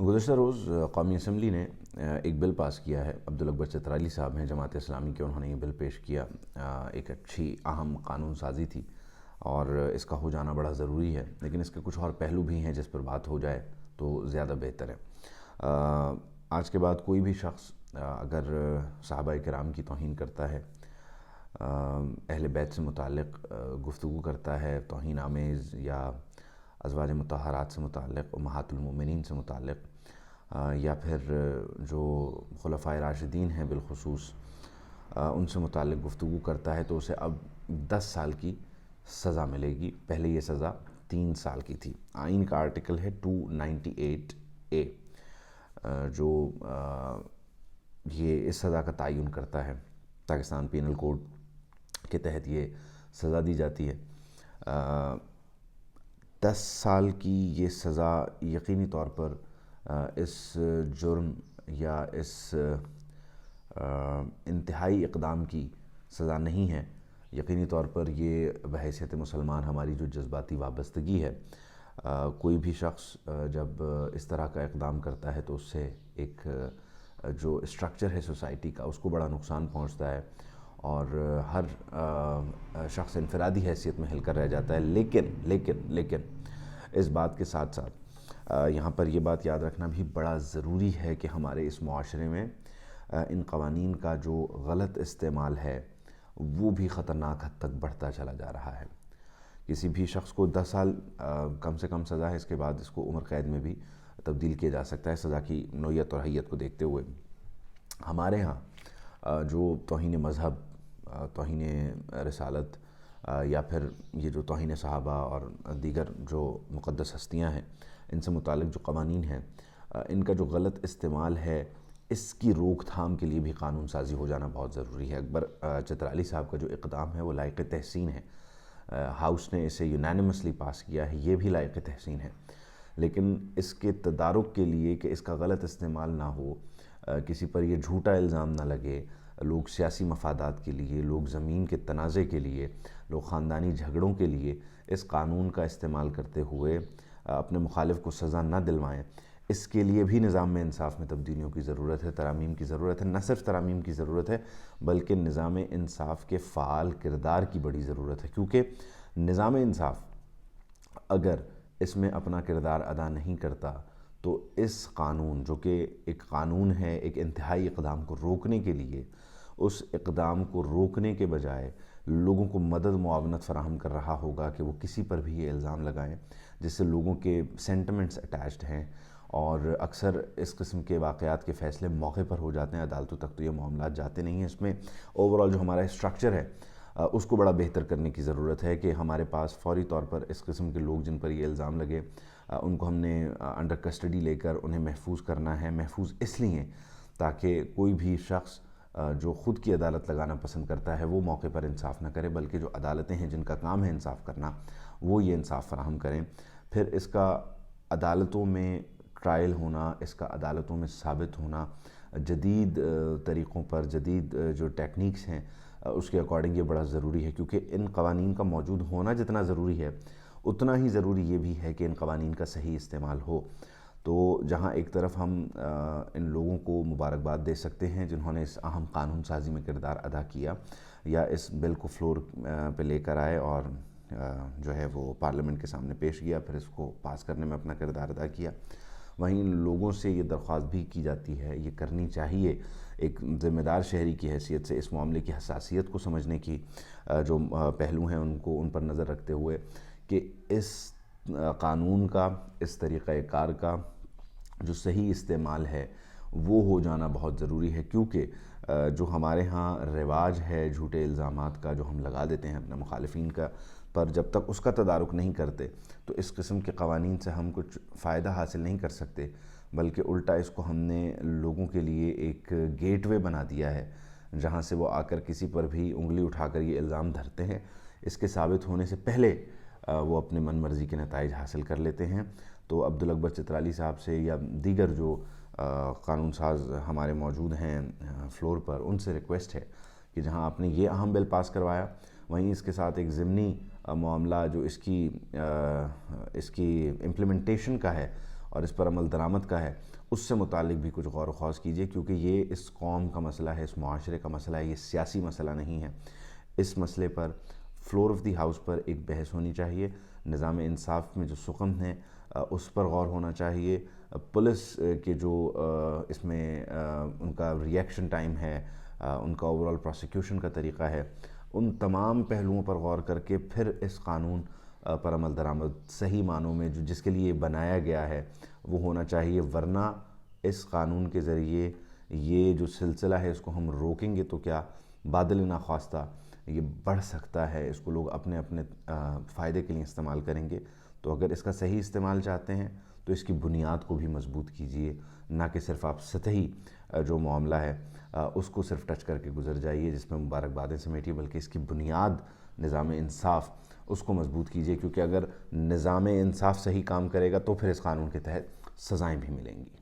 گزشتہ روز قومی اسمبلی نے ایک بل پاس کیا ہے. عبدالاکبر چترالی صاحب ہیں جماعت اسلامی کے، انہوں نے یہ بل پیش کیا. ایک اچھی اہم قانون سازی تھی اور اس کا ہو جانا بڑا ضروری ہے، لیکن اس کے کچھ اور پہلو بھی ہیں جس پر بات ہو جائے تو زیادہ بہتر ہے. آج کے بعد کوئی بھی شخص اگر صحابہ کرام کی توہین کرتا ہے، اہل بیت سے متعلق گفتگو کرتا ہے، توہین آمیز یا ازواج مطہرات سے متعلق، امہات المومنین سے متعلق، یا پھر جو خلفائے راشدین ہیں بالخصوص ان سے متعلق گفتگو کرتا ہے، تو اسے اب 10 سال کی سزا ملے گی. پہلے یہ سزا 3 سال کی تھی. آئین کا آرٹیکل ہے 298A جو یہ اس سزا کا تعین کرتا ہے. پاکستان پینل کوڈ کے تحت یہ سزا دی جاتی ہے. 10 سال کی یہ سزا یقینی طور پر اس جرم یا اس انتہائی اقدام کی سزا نہیں ہے. یقینی طور پر یہ بحیثیت مسلمان ہماری جو جذباتی وابستگی ہے، کوئی بھی شخص جب اس طرح کا اقدام کرتا ہے تو اس سے ایک جو اسٹرکچر ہے سوسائٹی کا، اس کو بڑا نقصان پہنچتا ہے اور ہر شخص انفرادی حیثیت میں ہل کر رہ جاتا ہے. لیکن اس بات کے ساتھ ساتھ یہاں پر یہ بات یاد رکھنا بھی بڑا ضروری ہے کہ ہمارے اس معاشرے میں ان قوانین کا جو غلط استعمال ہے وہ بھی خطرناک حد تک بڑھتا چلا جا رہا ہے. کسی بھی شخص کو 10 سال کم سے کم سزا ہے، اس کے بعد اس کو عمر قید میں بھی تبدیل کیا جا سکتا ہے سزا کی نوعیت اور حیت کو دیکھتے ہوئے. ہمارے ہاں جو توہین مذہب، توہین رسالت یا پھر یہ جو توہین صحابہ اور دیگر جو مقدس ہستیاں ہیں، ان سے متعلق جو قوانین ہیں، ان کا جو غلط استعمال ہے، اس کی روک تھام کے لیے بھی قانون سازی ہو جانا بہت ضروری ہے. اکبر چترالی صاحب کا جو اقدام ہے وہ لائق تحسین ہے. ہاؤس نے اسے یونانیمسلی پاس کیا ہے، یہ بھی لائق تحسین ہے. لیکن اس کے تدارک کے لیے کہ اس کا غلط استعمال نہ ہو، کسی پر یہ جھوٹا الزام نہ لگے، لوگ سیاسی مفادات کے لیے، لوگ زمین کے تنازع کے لیے، لوگ خاندانی جھگڑوں کے لیے اس قانون کا استعمال کرتے ہوئے اپنے مخالف کو سزا نہ دلوائیں، اس کے لیے بھی نظام میں انصاف میں تبدیلیوں کی ضرورت ہے، ترامیم کی ضرورت ہے. نہ صرف ترامیم کی ضرورت ہے بلکہ نظام انصاف کے فعال کردار کی بڑی ضرورت ہے. کیونکہ نظام انصاف اگر اس میں اپنا کردار ادا نہیں کرتا تو اس قانون، جو کہ ایک قانون ہے ایک انتہائی اقدام کو روکنے کے لیے، اس اقدام کو روکنے کے بجائے لوگوں کو مدد معاونت فراہم کر رہا ہوگا کہ وہ کسی پر بھی یہ الزام لگائیں جس سے لوگوں کے سینٹیمنٹس اٹیچڈ ہیں. اور اکثر اس قسم کے واقعات کے فیصلے موقع پر ہو جاتے ہیں، عدالتوں تک تو یہ معاملات جاتے نہیں ہیں. اس میں اوورآل جو ہمارا اسٹرکچر ہے اس کو بڑا بہتر کرنے کی ضرورت ہے کہ ہمارے پاس فوری طور پر اس قسم کے لوگ جن پر یہ الزام لگے، ان کو ہم نے انڈر کسٹڈی لے کر انہیں محفوظ کرنا ہے. محفوظ اس لیے تاکہ کوئی بھی شخص جو خود کی عدالت لگانا پسند کرتا ہے وہ موقع پر انصاف نہ کرے، بلکہ جو عدالتیں ہیں جن کا کام ہے انصاف کرنا، وہ یہ انصاف فراہم کریں. پھر اس کا عدالتوں میں ٹرائل ہونا، اس کا عدالتوں میں ثابت ہونا جدید طریقوں پر، جدید جو ٹیکنیکس ہیں اس کے اکارڈنگ یہ بڑا ضروری ہے. کیونکہ ان قوانین کا موجود ہونا جتنا ضروری ہے، اتنا ہی ضروری یہ بھی ہے کہ ان قوانین کا صحیح استعمال ہو. تو جہاں ایک طرف ہم ان لوگوں کو مبارکباد دے سکتے ہیں جنہوں نے اس اہم قانون سازی میں کردار ادا کیا یا اس بل کو فلور پہ لے کر آئے اور جو ہے وہ پارلیمنٹ کے سامنے پیش کیا، پھر اس کو پاس کرنے میں اپنا کردار ادا کیا، وہیں لوگوں سے یہ درخواست بھی کی جاتی ہے، یہ کرنی چاہیے ایک ذمہ دار شہری کی حیثیت سے، اس معاملے کی حساسیت کو سمجھنے کی جو پہلو ہیں ان پر نظر رکھتے ہوئے، کہ اس قانون کا، اس طریقہ کار کا جو صحیح استعمال ہے وہ ہو جانا بہت ضروری ہے. کیونکہ جو ہمارے ہاں رواج ہے جھوٹے الزامات کا جو ہم لگا دیتے ہیں اپنے مخالفین کا، پر جب تک اس کا تدارک نہیں کرتے تو اس قسم کے قوانین سے ہم کچھ فائدہ حاصل نہیں کر سکتے، بلکہ الٹا اس کو ہم نے لوگوں کے لیے ایک گیٹ وے بنا دیا ہے جہاں سے وہ آ کر کسی پر بھی انگلی اٹھا کر یہ الزام دھرتے ہیں. اس کے ثابت ہونے سے پہلے وہ اپنے من مرضی کے نتائج حاصل کر لیتے ہیں. تو عبدالاکبر چترالی صاحب سے یا دیگر جو قانون ساز ہمارے موجود ہیں فلور پر، ان سے ریکویسٹ ہے کہ جہاں آپ نے یہ اہم بل پاس کروایا، وہیں اس کے ساتھ ایک ضمنی معاملہ جو اس کی امپلیمنٹیشن کا ہے اور اس پر عمل درآمد کا ہے، اس سے متعلق بھی کچھ غور و خوض کیجیے، کیونکہ یہ اس قوم کا مسئلہ ہے، اس معاشرے کا مسئلہ ہے، یہ سیاسی مسئلہ نہیں ہے۔ اس مسئلے پر فلور آف دی ہاؤس پر ایک بحث ہونی چاہیے، نظام انصاف میں جو سخن ہیں اس پر غور ہونا چاہیے، پولیس کے جو اس میں ان کا ریئیکشن ٹائم ہے، ان کا اوورال پروسیکیوشن کا طریقہ ہے، ان تمام پہلوؤں پر غور کر کے پھر اس قانون پر عمل درآمد صحیح معنوں میں جس کے لیے یہ بنایا گیا ہے وہ ہونا چاہیے، ورنہ اس قانون کے ذریعے یہ جو سلسلہ ہے اس کو ہم روکیں گے تو کیا بادل ناخواستہ یہ بڑھ سکتا ہے، اس کو لوگ اپنے اپنے فائدے کے لیے استعمال کریں گے۔ تو اگر اس کا صحیح استعمال چاہتے ہیں تو اس کی بنیاد کو بھی مضبوط کیجیے، نہ کہ صرف آپ سطحی جو معاملہ ہے اس کو صرف ٹچ کر کے گزر جائیے جس میں مبارکبادیں سمیٹیے، بلکہ اس کی بنیاد نظام انصاف اس کو مضبوط کیجیے، کیونکہ اگر نظام انصاف صحیح کام کرے گا تو پھر اس قانون کے تحت سزائیں بھی ملیں گی۔